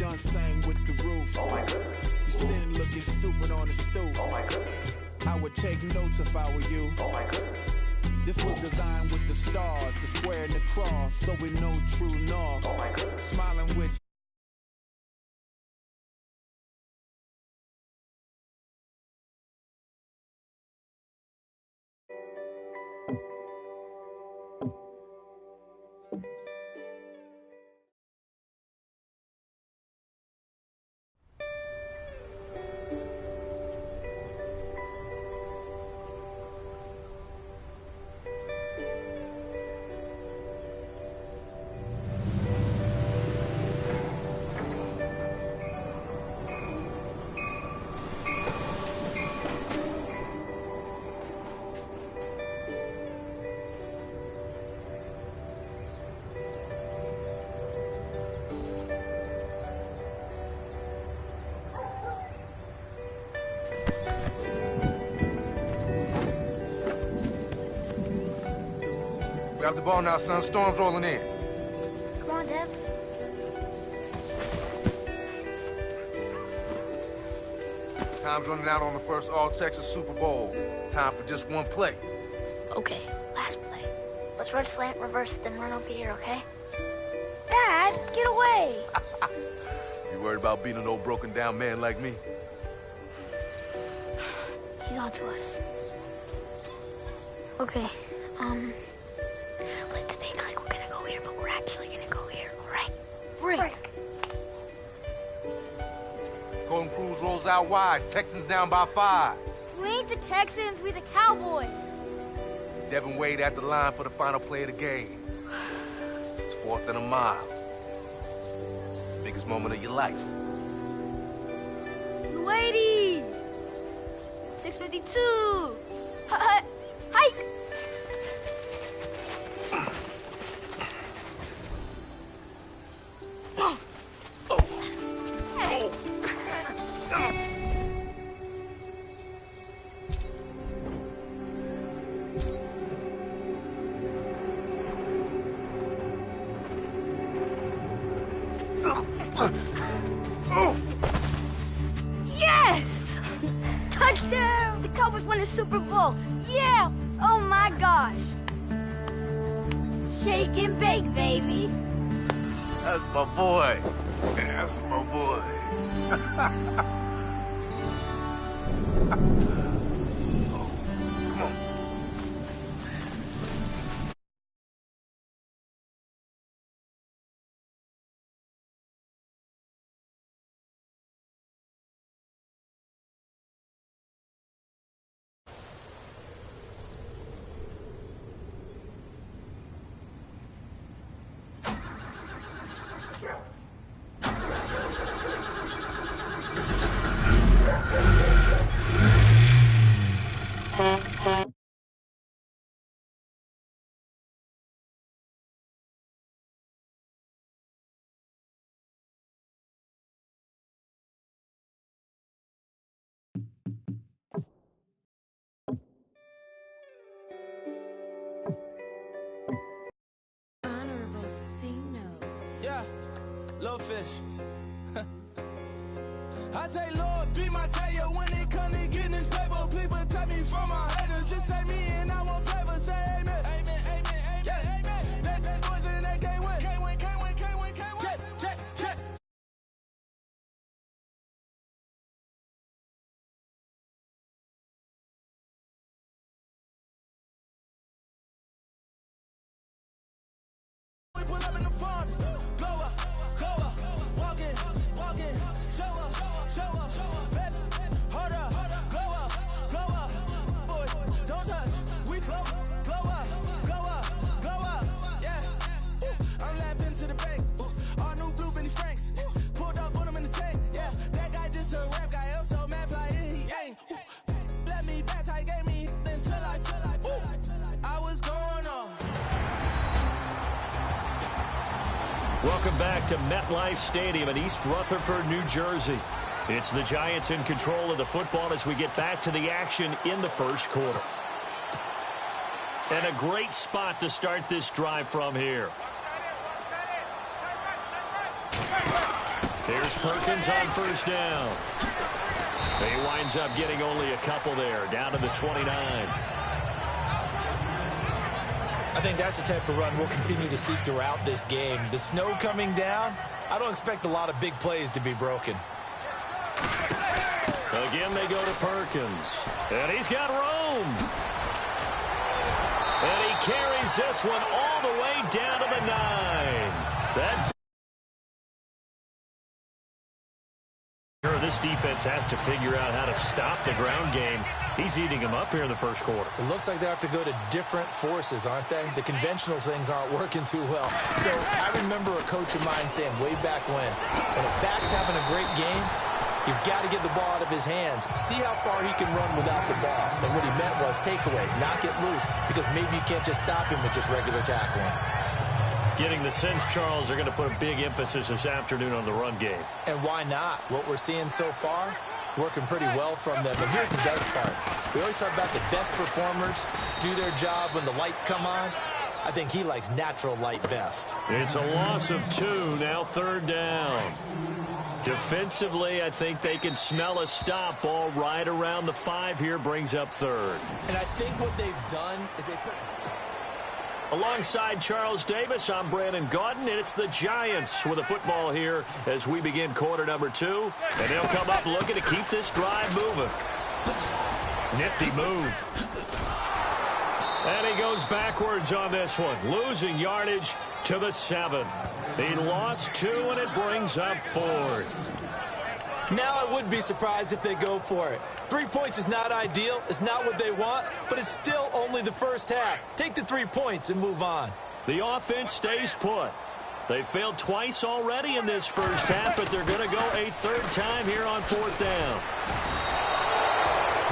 done sang with the roof. Oh my goodness. You sitting looking stupid on the stoop. Oh my goodness. I would take notes if I were you. Oh my goodness. This was designed with the stars, the square and the cross, so we know true north. Oh my goodness. Smiling with Grab the ball now, son. Storm's rolling in. Come on, Dev. Time's running out on the first All-Texas Super Bowl. Time for just one play. Okay, last play. Let's run slant, reverse, then run over here, okay? Dad, get away! You worried about beating an old broken-down man like me? He's on to us. Okay, let's think like we're gonna go here, but we're actually gonna go here, alright? Break! Golden Cruz rolls out wide. Texans down by 5. We ain't the Texans, we the Cowboys. Devin Wade at the line for the final play of the game. It's 4th and a mile. It's the biggest moment of your life. Wady! 6:52. Hike! Yes! Touchdown! The Cowboys won the Super Bowl. Yeah! Oh my gosh! Shake and bake, baby. That's my boy. That's my boy. Oh, come on. Honorable C notes. yeah, little fish. I say, Lord, be my savior when it come to getting this paper. Please protect me from my haters. Just say me and I won't favor. Say amen. Amen, amen, amen, yeah. Amen. That boys and they can't win. Can't win, can't win, can't win, can't win. Jet. We pull up in the furnace. Glow up, walking, show up, baby, hold up, glow up, boy, don't touch, we flow, glow up, yeah, I'm laughing to the bank, all new blue Benny Franks, pulled up on him in the tank, yeah, that guy just a rap guy, I'm so mad flying, he ain't, let me back, I gave me until I was going on. Welcome back to MetLife Stadium in East Rutherford, New Jersey. It's the Giants in control of the football as we get back to the action in the first quarter. And a great spot to start this drive from here. Here's Perkins on first down. He winds up getting only a couple there, down to the 29. I think that's the type of run we'll continue to see throughout this game. The snow coming down, I don't expect a lot of big plays to be broken. Again, they go to Perkins. And he's got room. And he carries this one all the way down to the 9. This defense has to figure out how to stop the ground game. He's eating them up here in the first quarter. It looks like they have to go to different forces, aren't they? The conventional things aren't working too well. So I remember a coach of mine saying way back when a back's having a great game, you've got to get the ball out of his hands. See how far he can run without the ball. And what he meant was takeaways, knock it loose, because maybe you can't just stop him with just regular tackling. Getting the sense, Charles, they're going to put a big emphasis this afternoon on the run game. And why not? What we're seeing so far, working pretty well from them. And here's the best part. We always talk about the best performers do their job when the lights come on. I think he likes natural light best. It's a loss of 2, now third down. Defensively, I think they can smell a stop. Ball right around the 5 here, brings up third. And I think what they've done is they put... Alongside Charles Davis, I'm Brandon Gaudin, and it's the Giants with the football here as we begin quarter number 2. And they'll come up looking to keep this drive moving. Nifty move. And he goes backwards on this one, losing yardage to the 7. He lost 2, and it brings up 4th. Now I would be surprised if they go for it. 3 points is not ideal. It's not what they want, but it's still only the first half. Take the 3 points and move on. The offense stays put. They failed twice already in this first half, but they're going to go a 3rd time here on 4th down.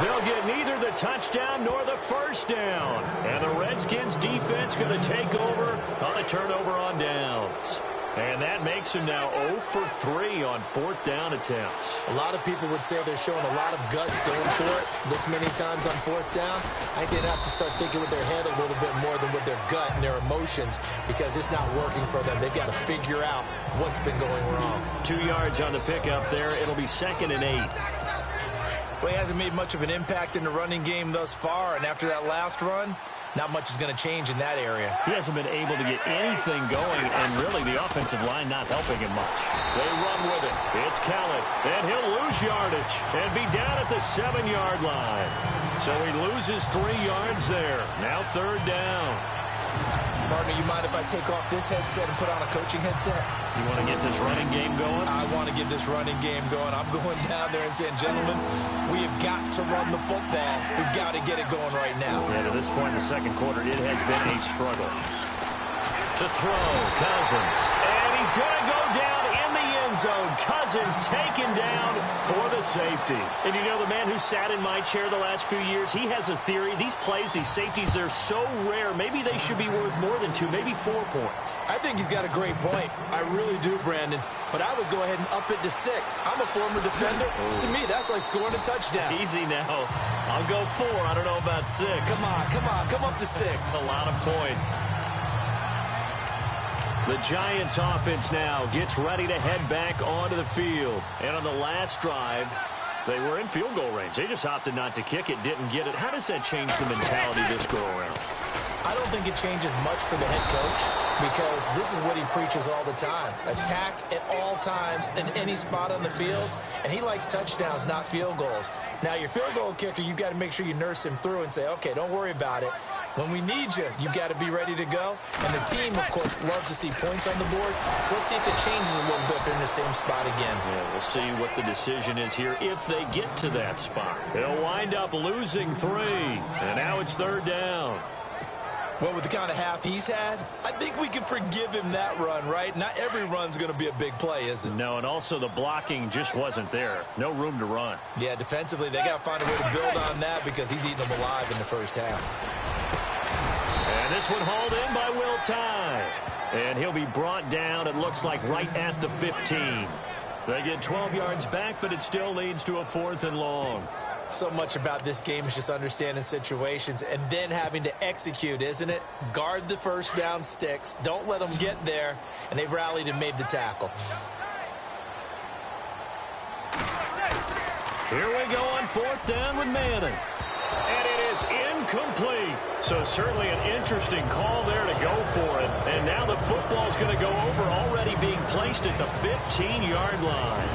They'll get neither the touchdown nor the first down. And the Redskins defense going to take over on the turnover on downs. And that makes him now 0 for 3 on 4th down attempts. A lot of people would say they're showing a lot of guts going for it this many times on 4th down. I think they'd have to start thinking with their head a little bit more than with their gut and their emotions, because it's not working for them. They've got to figure out what's been going wrong. 2 yards on the pickup there. It'll be 2nd and 8. Well, he hasn't made much of an impact in the running game thus far, and after that last run, not much is going to change in that area. He hasn't been able to get anything going, and really the offensive line not helping him much. They run with it. It's Khaled, and he'll lose yardage and be down at the 7-yard line. So he loses 3 yards there. Now 3rd down. Partner, you mind if I take off this headset and put on a coaching headset? You want to get this running game going? I want to get this running game going. I'm going down there and saying, gentlemen, we have got to run the football. We've got to get it going right now. Yeah, to this point in the second quarter, it has been a struggle. To throw, Cousins. And he's going to go down in the end zone. Cousins taken down for the safety. And you know, the man who sat in my chair the last few years, he has a theory. These plays, these safeties, they're so rare. Maybe they should be worth more than 2, maybe 4 points. I think he's got a great point. I really do, Brandon. But I would go ahead and up it to 6. I'm a former defender. To me, that's like scoring a touchdown. Easy now. I'll go 4. I don't know about 6. Come on. Come up to 6. A lot of points. The Giants offense now gets ready to head back onto the field. And on the last drive, they were in field goal range. They just opted not to kick it, didn't get it. How does that change the mentality this go-around? I don't think it changes much for the head coach, because this is what he preaches all the time. Attack at all times in any spot on the field, and he likes touchdowns, not field goals. Now, your field goal kicker, you've got to make sure you nurse him through and say, okay, don't worry about it. When we need you, you've got to be ready to go. And the team, of course, loves to see points on the board. So let's see if it changes a little bit if they're in the same spot again. Yeah, we'll see what the decision is here if they get to that spot. They'll wind up losing 3. And now it's 3rd down. Well, with the kind of half he's had, I think we can forgive him that run, right? Not every run's going to be a big play, is it? No, and also the blocking just wasn't there. No room to run. Yeah, defensively, they got to find a way to build on that, because he's eating them alive in the first half. And this one hauled in by Will Tye. And he'll be brought down, it looks like, right at the 15. They get 12 yards back, but it still leads to a 4th and long. So much about this game is just understanding situations and then having to execute, isn't it? Guard the first down sticks. Don't let them get there. And they rallied and made the tackle. Here we go on 4th down with Madden. And it is incomplete. So certainly an interesting call there to go for it. And now the football's going to go over, already being placed at the 15-yard line.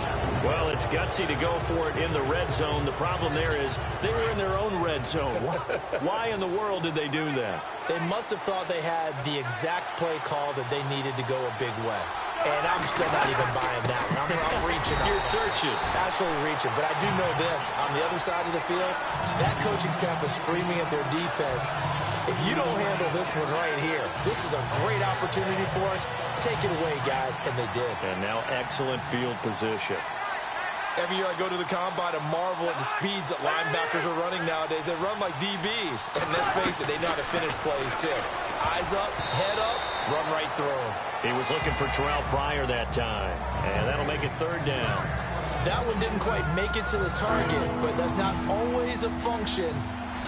Well, it's gutsy to go for it in the red zone. The problem there is they were in their own red zone. Why in the world did they do that? They must have thought they had the exact play call that they needed to go a big way. And I'm still not even buying that one. I'm reaching. You're searching. Absolutely reaching. But I do know this. On the other side of the field, that coaching staff is screaming at their defense. If you don't handle this one right here, this is a great opportunity for us. Take it away, guys. And they did. And now excellent field position. Every year I go to the combine and marvel at the speeds that linebackers are running nowadays. They run like DBs. And let's face it, they know how to finish plays, too. Eyes up, head up, run right through them. He was looking for Terrell Pryor that time. And that'll make it 3rd down. That one didn't quite make it to the target, but that's not always a function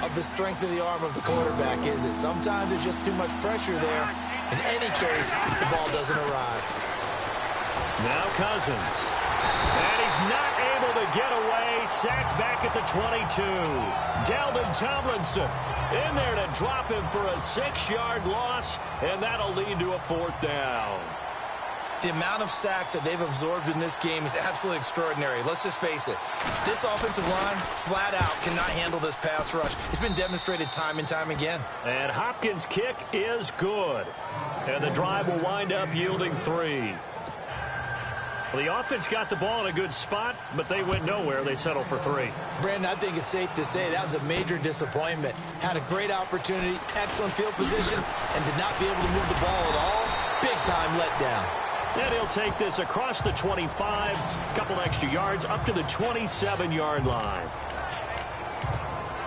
of the strength of the arm of the quarterback, is it? Sometimes there's just too much pressure there. In any case, the ball doesn't arrive. Now Cousins. And he's not able to get away. Sacked back at the 22. Dalvin Tomlinson in there to drop him for a 6-yard loss, and that'll lead to a 4th down. The amount of sacks that they've absorbed in this game is absolutely extraordinary. Let's just face it. This offensive line, flat out, cannot handle this pass rush. It's been demonstrated time and time again. And Hopkins' kick is good. And the drive will wind up yielding 3. Well, the offense got the ball in a good spot, but they went nowhere. They settled for 3. Brandon, I think it's safe to say that was a major disappointment. Had a great opportunity, excellent field position, and did not be able to move the ball at all. Big-time letdown. And he'll take this across the 25, a couple extra yards, up to the 27-yard line.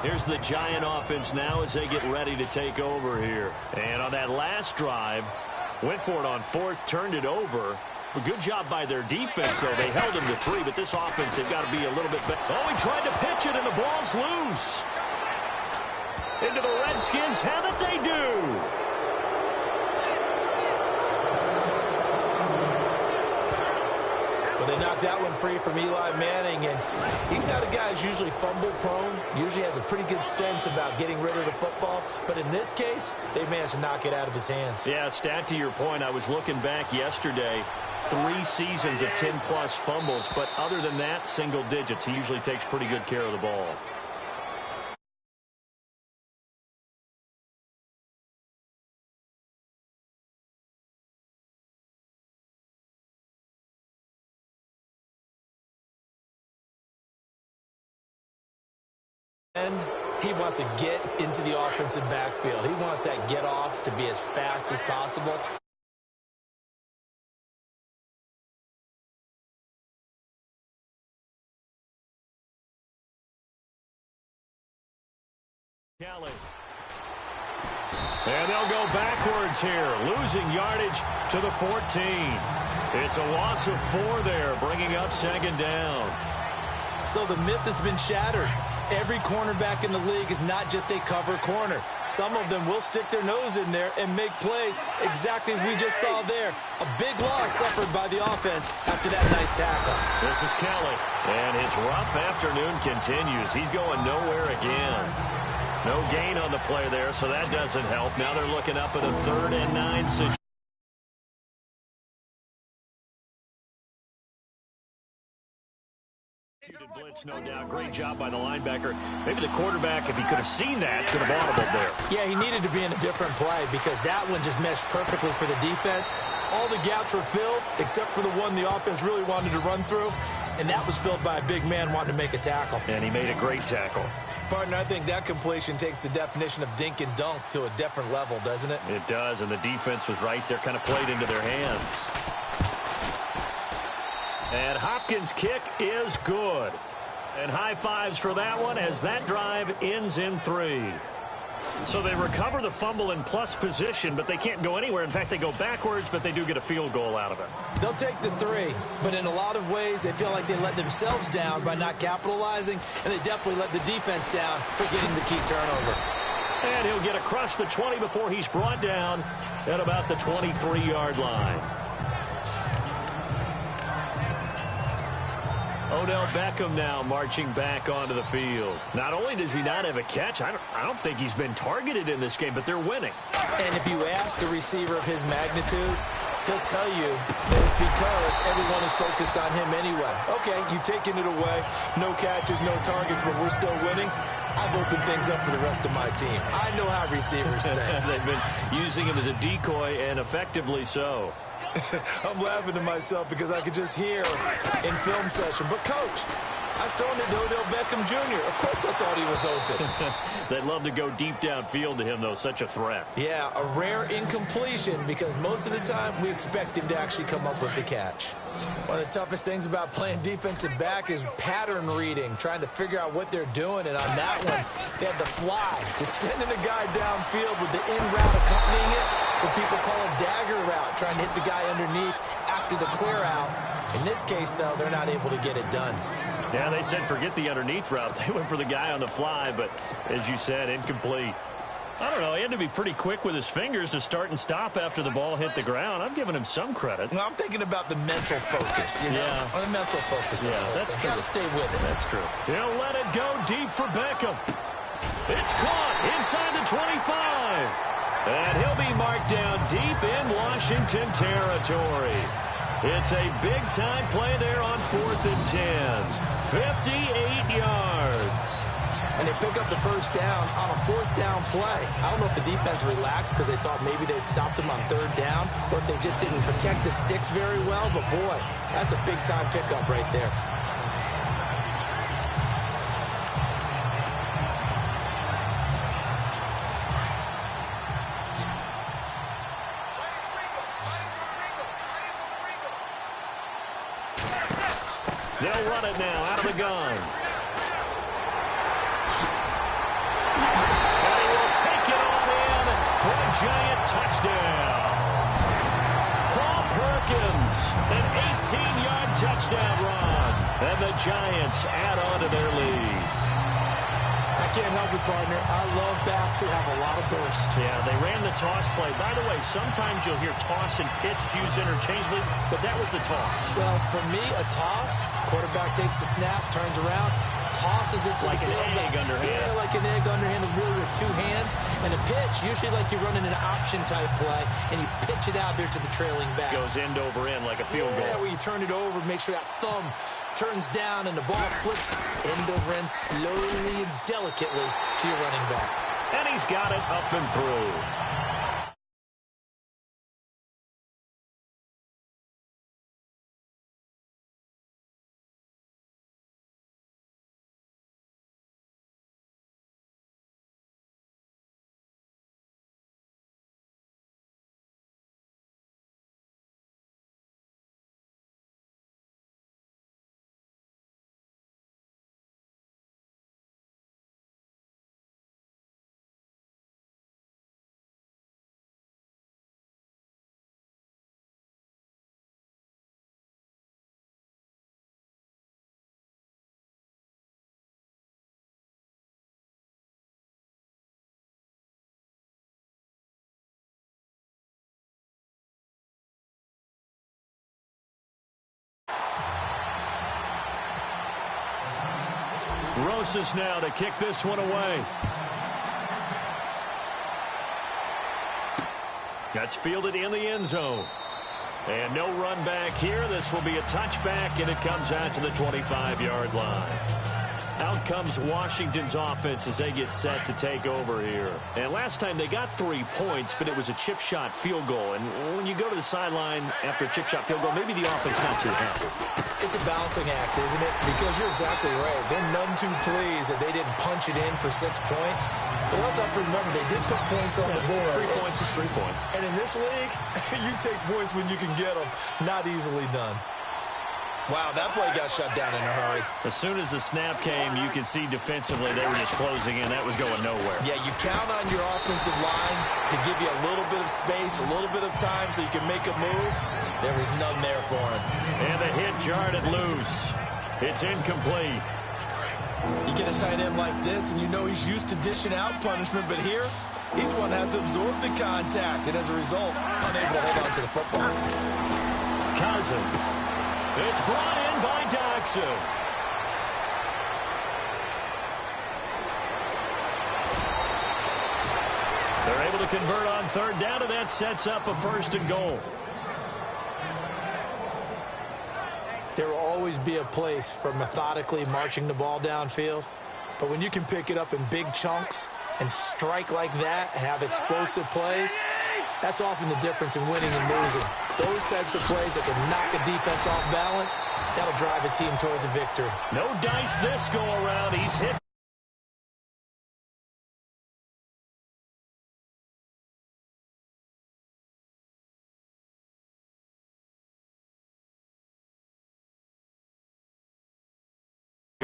Here's the Giant offense now as they get ready to take over here. And on that last drive, went for it on 4th, turned it over. A good job by their defense, though. They held him to 3, but this offense, they've got to be a little bit better. Oh, he tried to pitch it, and the ball's loose. Into the Redskins. Have it they do. Well, they knocked that one free from Eli Manning, and he's not a guy who's usually fumble-prone, usually has a pretty good sense about getting rid of the football, but in this case, they managed to knock it out of his hands. Yeah, stat to your point, I was looking back yesterday, 3 seasons of 10-plus fumbles, but other than that, single digits. He usually takes pretty good care of the ball. And he wants to get into the offensive backfield. He wants that get off to be as fast as possible. Kelly. And they'll go backwards here, losing yardage to the 14. It's a loss of 4 there, bringing up 2nd down. So the myth has been shattered. Every cornerback in the league is not just a cover corner. Some of them will stick their nose in there and make plays exactly as we just saw there. A big loss suffered by the offense after that nice tackle. This is Kelly, and his rough afternoon continues. He's going nowhere again. No gain on the play there, so that doesn't help. Now they're looking up at a 3rd and 9 situation. Blitz, no doubt. Great job by the linebacker. Maybe the quarterback, if he could have seen that, could have audibled there. Yeah, he needed to be in a different play because that one just meshed perfectly for the defense. All the gaps were filled except for the one the offense really wanted to run through, and that was filled by a big man wanting to make a tackle. And he made a great tackle. Partner, I think that completion takes the definition of dink and dunk to a different level, doesn't it? It does, and the defense was right there, kind of played into their hands. And Hopkins' kick is good. And high fives for that one as that drive ends in 3. So they recover the fumble in plus position, but they can't go anywhere. In fact, they go backwards, but they do get a field goal out of it. They'll take the 3, but in a lot of ways, they feel like they let themselves down by not capitalizing, and they definitely let the defense down for getting the key turnover. And he'll get across the 20 before he's brought down at about the 23-yard line. Odell Beckham now marching back onto the field. Not only does he not have a catch, I don't think he's been targeted in this game, but they're winning. And if you ask the receiver of his magnitude, he'll tell you that it's because everyone is focused on him anyway. Okay, you've taken it away. No catches, no targets, but we're still winning. I've opened things up for the rest of my team. I know how receivers think. They've been using him as a decoy, and effectively so. I'm laughing to myself because I could just hear in film session. But, Coach, I was throwing it to Odell Beckham Jr. Of course I thought he was open. They'd love to go deep downfield to him, though. Such a threat. Yeah, a rare incompletion because most of the time we expect him to actually come up with the catch. One of the toughest things about playing defensive back is pattern reading, trying to figure out what they're doing. And on that one, they had the fly, just sending a guy downfield with the in route accompanying it, what people call a dagger route, trying to hit the guy underneath after the clear out. In this case, though, they're not able to get it done. Yeah, they said forget the underneath route. They went for the guy on the fly, but as you said, incomplete. I don't know. He had to be pretty quick with his fingers to start and stop after the ball hit the ground. I'm giving him some credit. Well, I'm thinking about the mental focus, you know? Yeah. On the mental focus. Yeah, that's true. Got to stay with it. That's true. He'll let it go deep for Beckham. It's caught inside the 25. And he'll be marked down deep in Washington territory. It's a big-time play there on 4th and 10. 58 yards. And they pick up the first down on a 4th down play. I don't know if the defense relaxed because they thought maybe they'd stopped him on 3rd down or if they just didn't protect the sticks very well. But, boy, that's a big-time pickup right there. They'll run it now out of the gun. And he will take it on in for a giant touchdown. Paul Perkins, an 18-yard touchdown run. And the Giants add on to their lead. I can't help it, partner. I love backs who have a lot of burst. Yeah, they ran the toss play. By the way, sometimes you'll hear toss and pitch used interchangeably, but that was the toss. Well, for me, a toss, quarterback takes the snap, turns around, tosses it to like the tailback. Like an egg underhand. Yeah, like an egg underhand, really with 2 hands. And a pitch, usually like you're running an option-type play, and you pitch it out there to the trailing back. Goes end over end like a field goal. Yeah, where you turn it over, make sure that thumb turns down and the ball flips end over end slowly and delicately to your running back. And he's got it up and through. Rosas now to kick this one away. That's fielded in the end zone. And no run back here. This will be a touchback, and it comes out to the 25-yard line. Out comes Washington's offense as they get set to take over here. And last time they got 3 points, but it was a chip shot field goal. And when you go to the sideline after a chip shot field goal, maybe the offense not too happy. It's a balancing act, isn't it? Because you're exactly right. They're none too pleased that they didn't punch it in for 6 points. But also have to remember, they did put points on the board. 3 points is 3 points. And in this league, you take points when you can get them. Not easily done. Wow, that play got shut down in a hurry. As soon as the snap came, you could see defensively they were just closing in. That was going nowhere. Yeah, you count on your offensive line to give you a little bit of space, a little bit of time so you can make a move. There was none there for him. And the hit jarred it loose. It's incomplete. You get a tight end like this, and you know he's used to dishing out punishment, but here, he's the one that has to absorb the contact, and as a result, unable to hold on to the football. Cousins. It's brought in by Doxson. They're able to convert on third down, and that sets up a 1st and goal. There will always be a place for methodically marching the ball downfield. But when you can pick it up in big chunks and strike like that and have explosive plays, that's often the difference in winning and losing. Those types of plays that can knock a defense off balance, that'll drive a team towards a victory. No dice this go around. He's hit.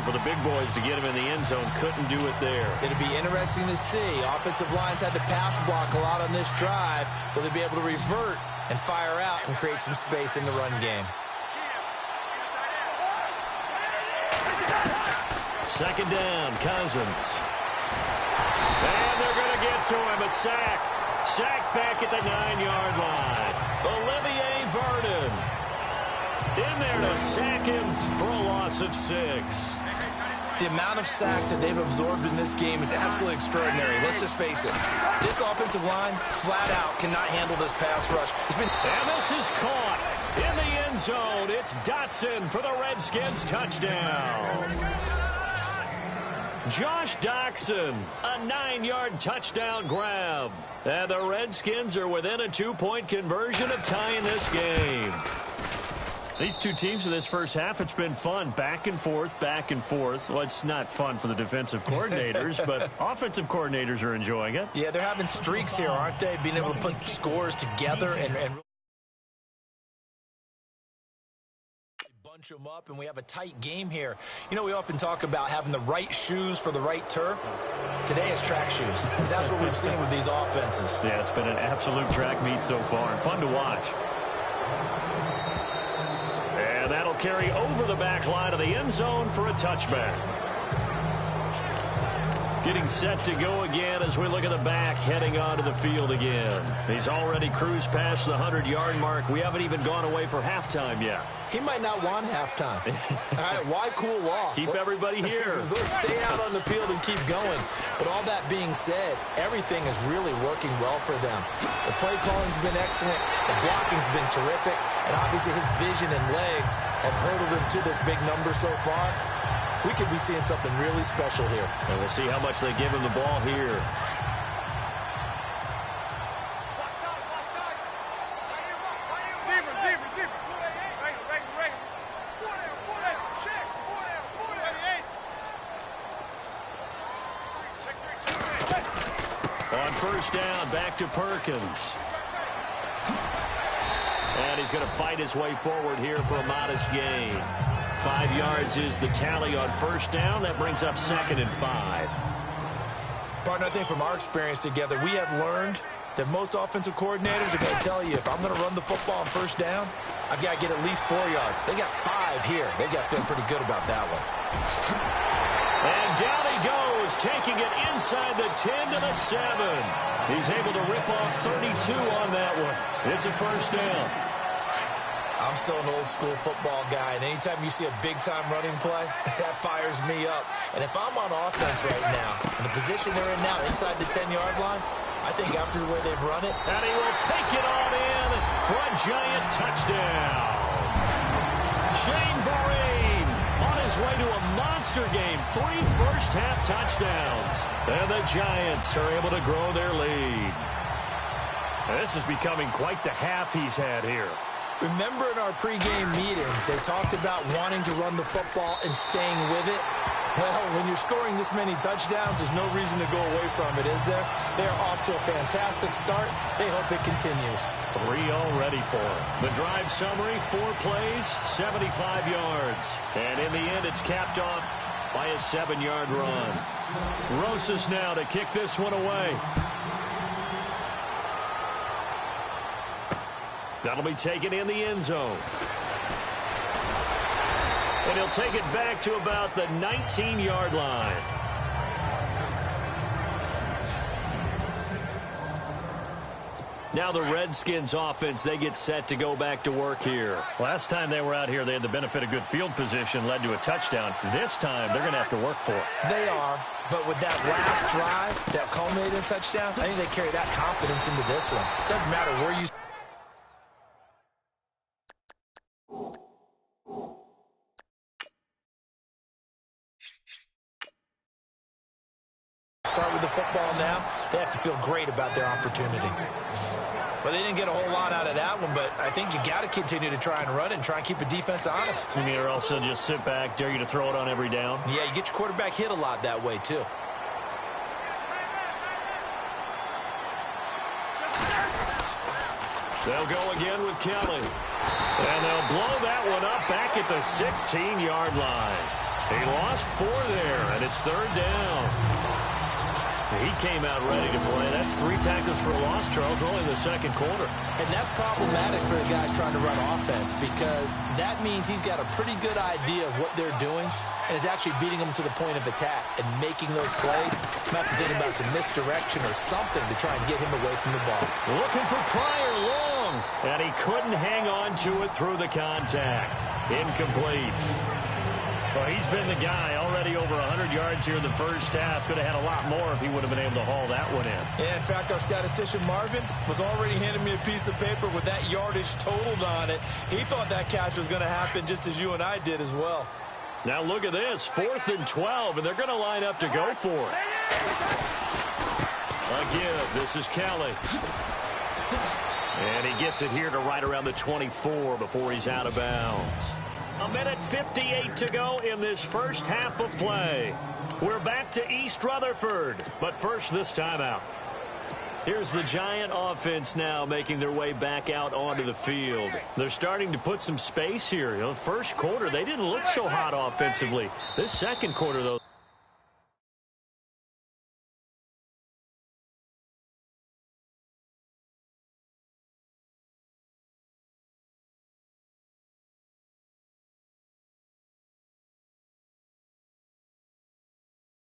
For the big boys to get him in the end zone, couldn't do it there. It'll be interesting to see. Offensive lines had to pass block a lot on this drive. Will they be able to revert and fire out and create some space in the run game? 2nd down, Cousins. And they're going to get to him. A sack. Sacked back at the 9-yard line. Olivier Vernon in there to sack him for a loss of 6. The amount of sacks that they've absorbed in this game is absolutely extraordinary. Let's just face it. This offensive line, flat out, cannot handle this pass rush. And this is caught in the end zone. It's Dotson for the Redskins touchdown. Josh Doxson, a 9-yard touchdown grab. And the Redskins are within a 2-point conversion of tying this game. These two teams in this first half, it's been fun. Back and forth, back and forth. Well, it's not fun for the defensive coordinators, but offensive coordinators are enjoying it. Yeah, they're having streaks here, aren't they? Being able to put scores together and bunch them up, and we have a tight game here. You know, we often talk about having the right shoes for the right turf. Today is track shoes. That's what we've seen with these offenses. Yeah, it's been an absolute track meet so far, and fun to watch. And that'll carry over the back line of the end zone for a touchback. Getting set to go again as we look at the back heading onto the field again. He's already cruised past the 100-yard mark. We haven't even gone away for halftime yet. He might not want halftime. All right, why cool off? Keep everybody here. Let's stay out on the field and keep going. But all that being said, everything is really working well for them. The play calling's been excellent. The blocking's been terrific. And obviously his vision and legs have hurdled him to this big number so far. We could be seeing something really special here. And we'll see how much they give him the ball here. On first down, back to Perkins. And he's going to fight his way forward here for a modest gain. 5 yards is the tally on first down. That brings up 2nd and 5. Partner, I think from our experience together, we have learned that most offensive coordinators are going to tell you, if I'm going to run the football on first down, I've got to get at least 4 yards. They got 5 here. They've got to feel pretty good about that one. And down he goes, taking it inside the 10 to the 7. He's able to rip off 32 on that one. It's a first down. I'm still an old-school football guy, and anytime you see a big-time running play, that fires me up. And if I'm on offense right now, in the position they're in now, inside the 10-yard line, I think after the way they've run it. And he will take it on in for a giant touchdown. Shane Vereen on his way to a monster game. 3 first-half touchdowns. And the Giants are able to grow their lead. And this is becoming quite the half he's had here. Remember in our pregame meetings, they talked about wanting to run the football and staying with it? Well, when you're scoring this many touchdowns, there's no reason to go away from it, is there? They're off to a fantastic start. They hope it continues. 3 already for him. The drive summary, 4 plays, 75 yards. And in the end, it's capped off by a 7-yard run. Rosas now to kick this one away. That'll be taken in the end zone. And he'll take it back to about the 19-yard line. Now the Redskins offense, they get set to go back to work here. Last time they were out here, they had the benefit of good field position, led to a touchdown. This time, they're going to have to work for it. They are, but with that last drive that culminated in a touchdown, I think they carry that confidence into this one. Doesn't matter where you start with the football now. They have to feel great about their opportunity. Well, they didn't get a whole lot out of that one, but I think you got to continue to try and run it and try and keep the defense honest. You mean, or also just sit back, dare you to throw it on every down? Yeah, you get your quarterback hit a lot that way, too. They'll go again with Kelly. And they'll blow that one up back at the 16-yard line. He lost 4 there, and it's 3rd down. He came out ready to play. That's 3 tackles for a loss, Charles, early in the second quarter. And that's problematic for the guys trying to run offense because that means he's got a pretty good idea of what they're doing and is actually beating them to the point of attack and making those plays. I'm have to think about some misdirection or something to try and get him away from the ball. Looking for Pryor long, and he couldn't hang on to it through the contact. Incomplete. Well, he's been the guy already over 100 yards here in the first half. Could have had a lot more if he would have been able to haul that one in. Yeah, in fact, our statistician Marvin was already handing me a piece of paper with that yardage totaled on it. He thought that catch was going to happen just as you and I did as well. Now look at this, 4th and 12, and they're going to line up to go for it. A give, this is Kelly. And he gets it here to right around the 24 before he's out of bounds. 1:58 to go in this first half of play. We're back to East Rutherford, but first this timeout. Here's the Giant offense now making their way back out onto the field. They're starting to put some space here. You know, first quarter, they didn't look so hot offensively. This second quarter, though.